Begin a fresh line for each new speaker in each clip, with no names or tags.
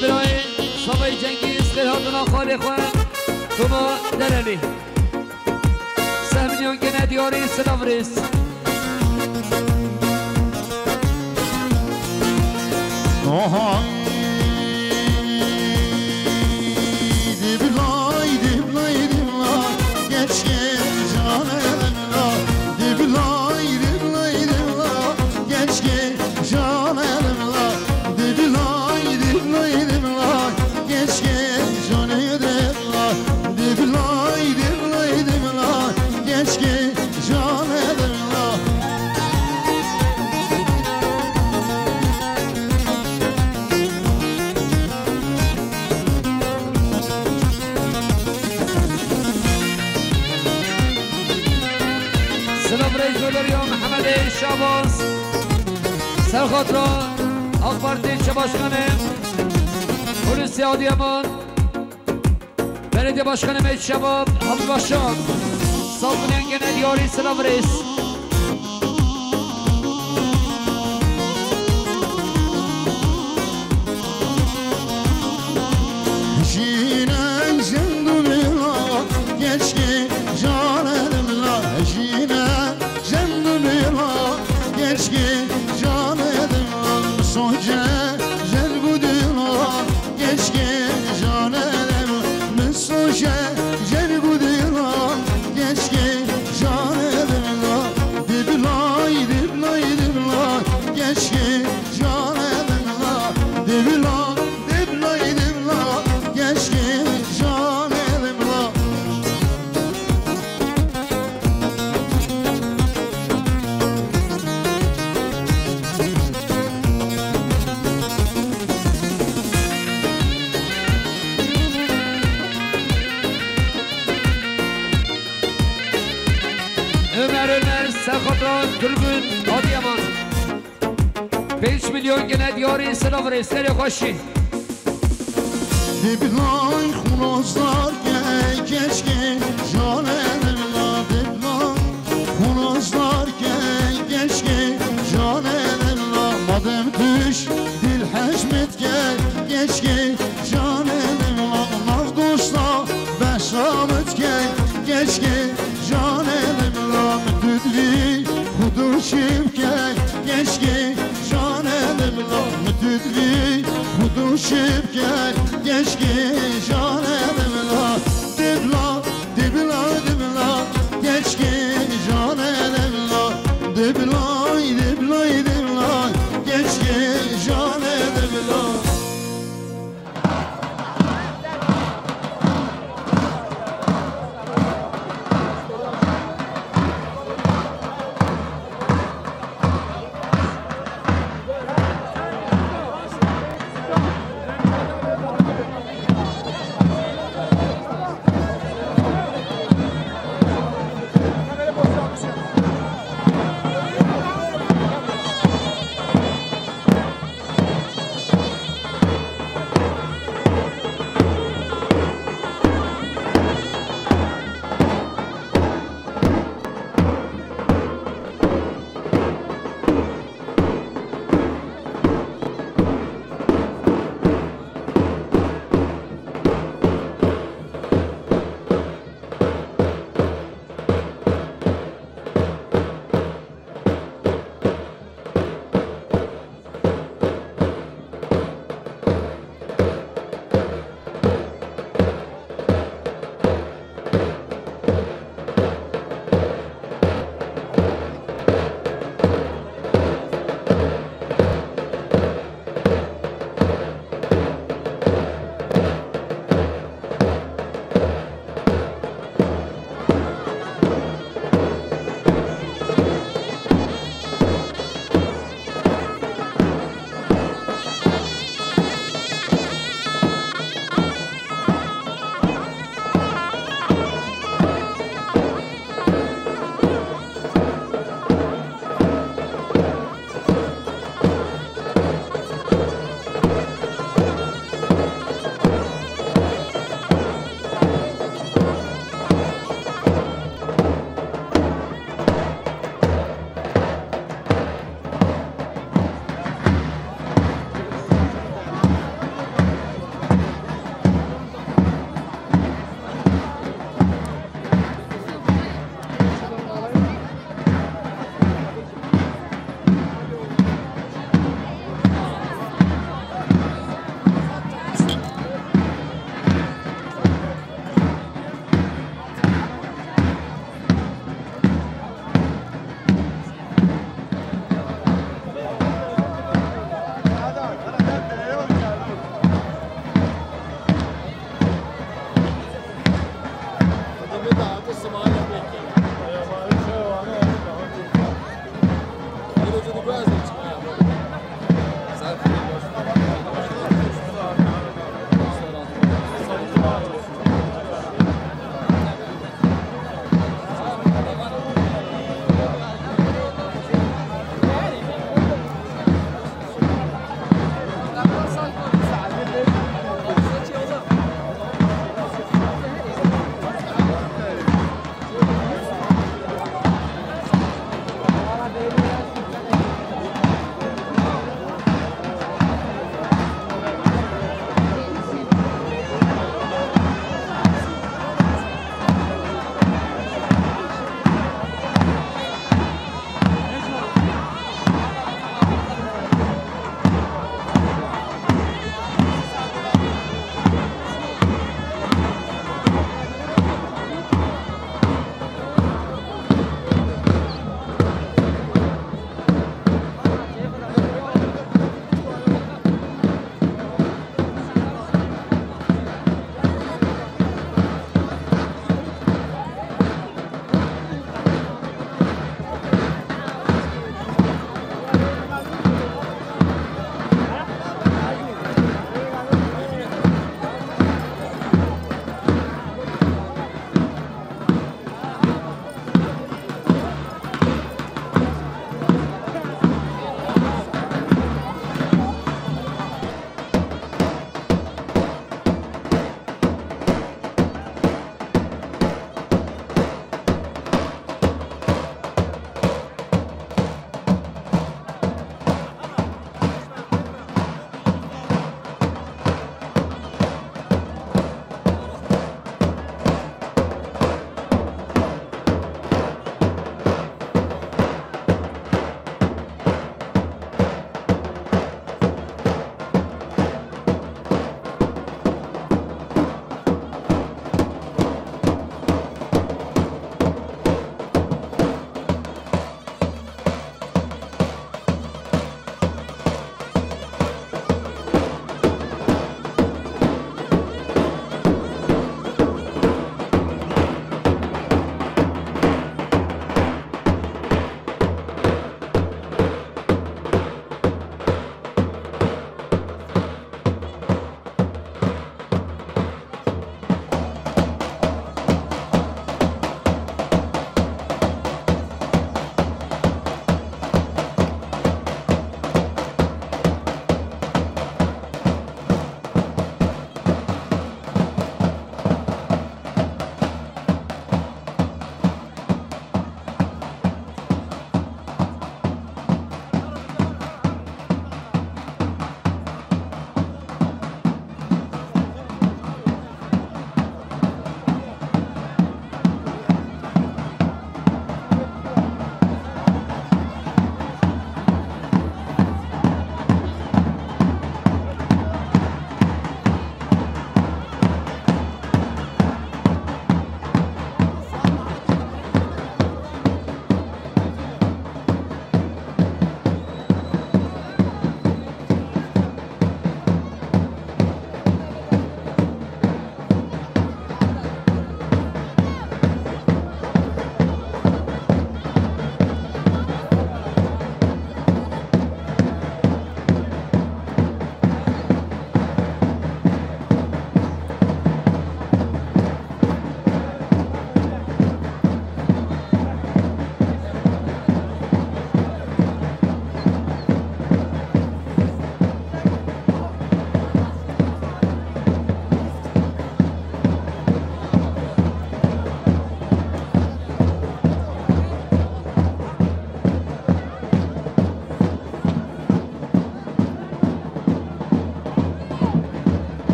دل برای صبای جنگیز خیرهاتنا خالی خواه توما درلی سهمینیان گنه دیاری سلام ریس شاباز سرخاطر اخبار دیچه باشخانه پلیس آدیامان بلدیه باشخانه مید شباب حبی باشان سالمونین گنه دیاری سلام ریس
جینن زندو بیلا geçki canımla جینن زندو بیلا geçki canımla soğuca jergudila geçki canımla soğuca jergudila geçki canımla dibilay dibilay dibilay geçki canımla dibilay dibilay dibilay geçki canımla
Ömer Serhatran Türbün Adıyaman 5 milyon gene diyarı selam reisleri hoşi
Dibilay xunozlar keşke canımla dibilay xunozlar keşke canımla madem düş dil hecmet keşke canımla mavduşla beşamet keşke canımla müdüdvi huduşim keşke canımla müdüdvi huduşim keşke canımla dibla dibla dibla keşke canımla diblay diblay diblay keşke canımla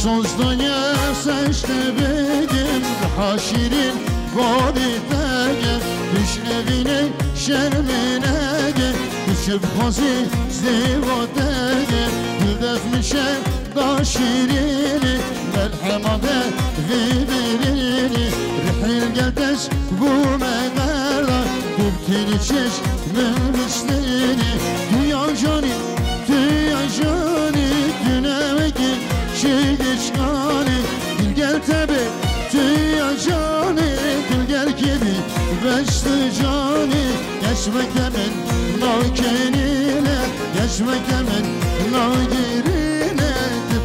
Sozdanı seçti benim haşirin vadidege Düş evine şermine ge Düşüp hazi zivadege Güldefmişe da şirini Melhemade vibirini Rihil geldes bu meğerla Düptini çeşmin mislini Dünya cani, dünya cani Düneve gel geçkani Dil gel tebe dünya cani Dil gel gibi beşli cani Geçmek demin nakenine Geçmek demin nagirine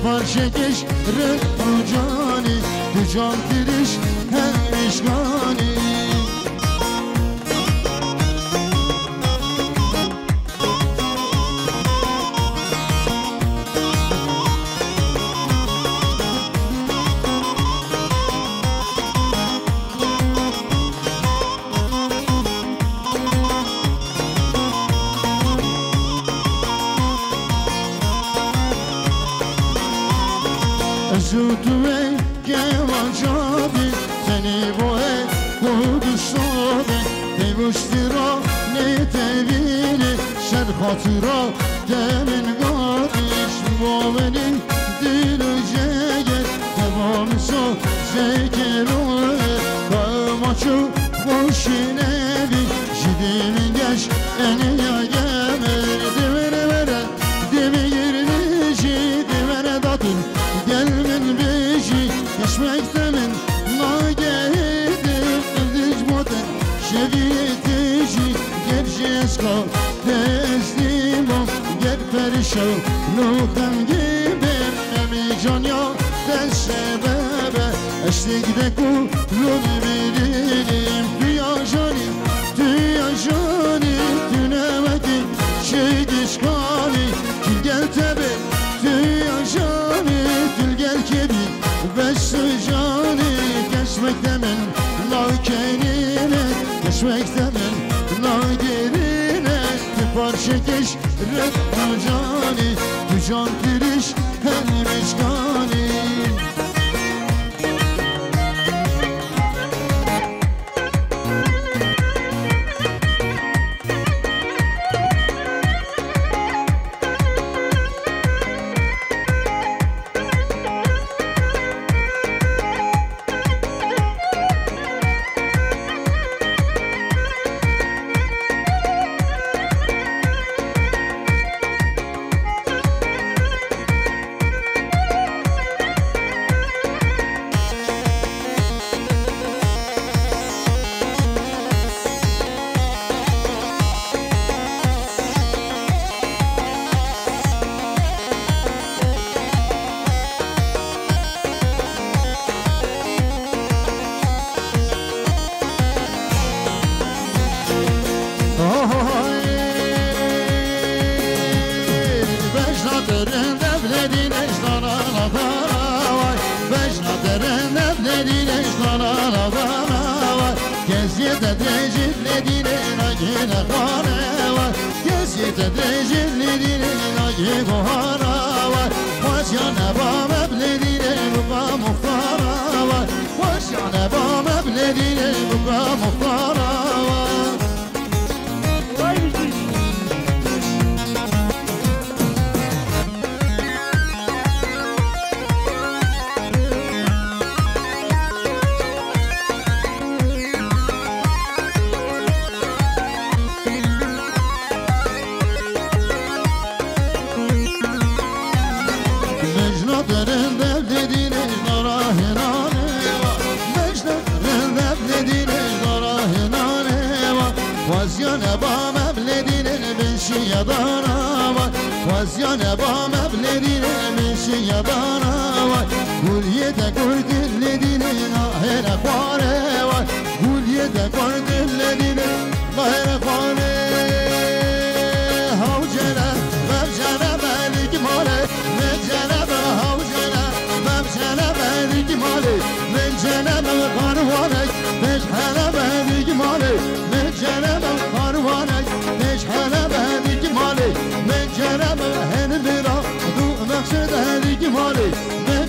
Parça geç rıhtı cani Bu can diriş her işgani Zütüve gevacabi Seni bu el kudüsabi Devuştira ne tevili Şer hatıra demin kardeş Bu benim dileceğe Devamı so zeker oye Kamaçı boşin evi Jidimin geç eniya gemer Divere vere dimi girdici Divere datın Gelmin beşi geçmektemin nagehidir Erdiç moten şeviyetici Gerçi eska teslim ol Gel perişan nuhtan gibim Emi can ya des sebebe Eşlikte kulun bilirim Dünya cani, dünya cani Dünemedi şey geçkani Gel gel tebe dünya cani Beşli cani geçmek demin nakenine Geçmek demin nagirine Bir parça geç rıhtı cani Bu can diriş hem işgani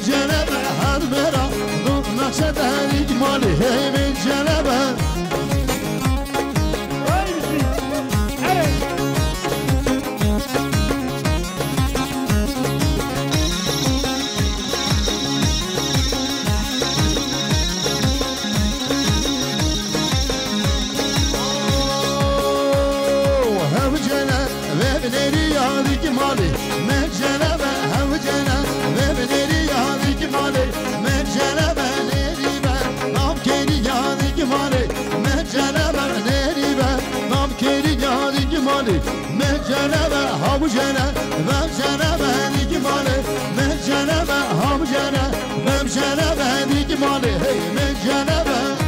Cenab-ı bahçede ikmali hemen celebe. Mali mencelebe hevcele ve bederi yadik mali mencelebe neribe nam keri yadik mali mencelebe neribe nam keri yadik mali mencelebe havcele ve celebe dik mali mencelebe havcele ve celebe dik mali hey mencelebe.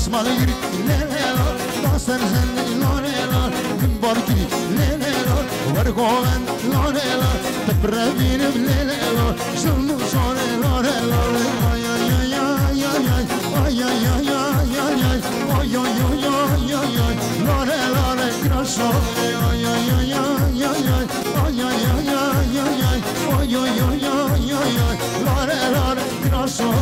Asmalı yürü leler Danslar sen laneler Barkiri leler Var koven laneler Tekbre benim leler Şunu sonra laneler Ay ay ay ay ay ay Ay ay ay ay ay ay Ay ay ay ay ay ay Laneler grasso Ay ay ay ay ay ay Ay ay ay ay ay ay Ay ay ay ay ay ay Laneler grasso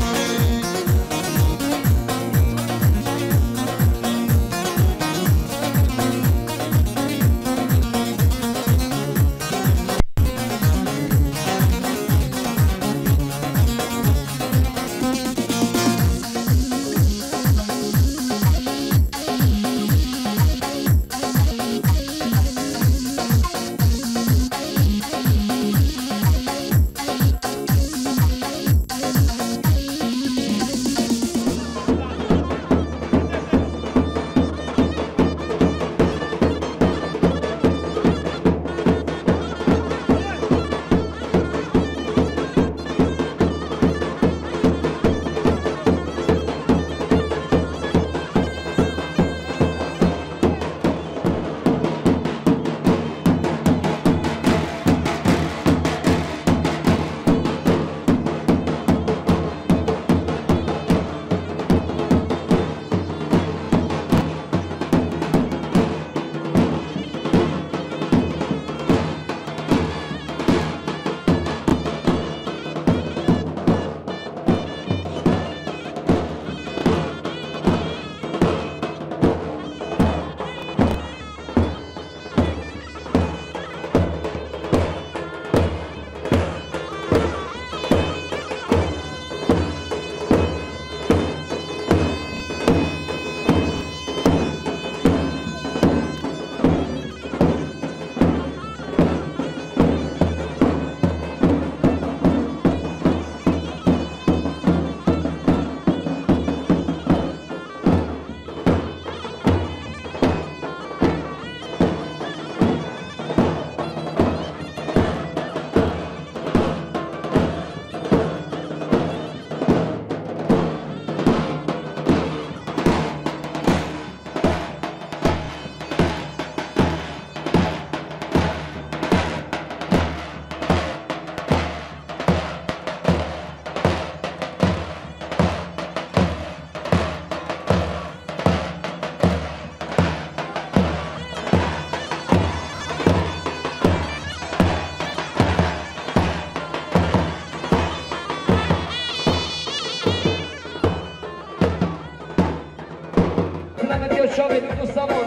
شامل دوستمون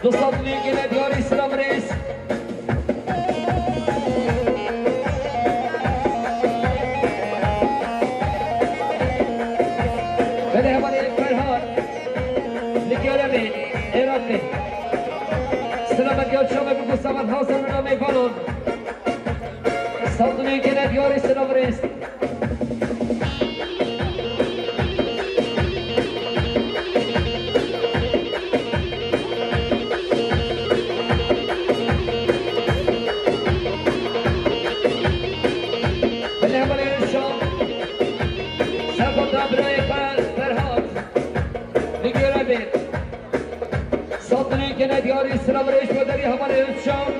دوستان دیگه دیاری سلام رئیس بله همان فرهان لگیاره ایران سلام دیار شامل دوستمون حاصل نامه بالون دوستان دیگه دیاری سلام رئیس دیاری سلام رئیس مداری हमारे شام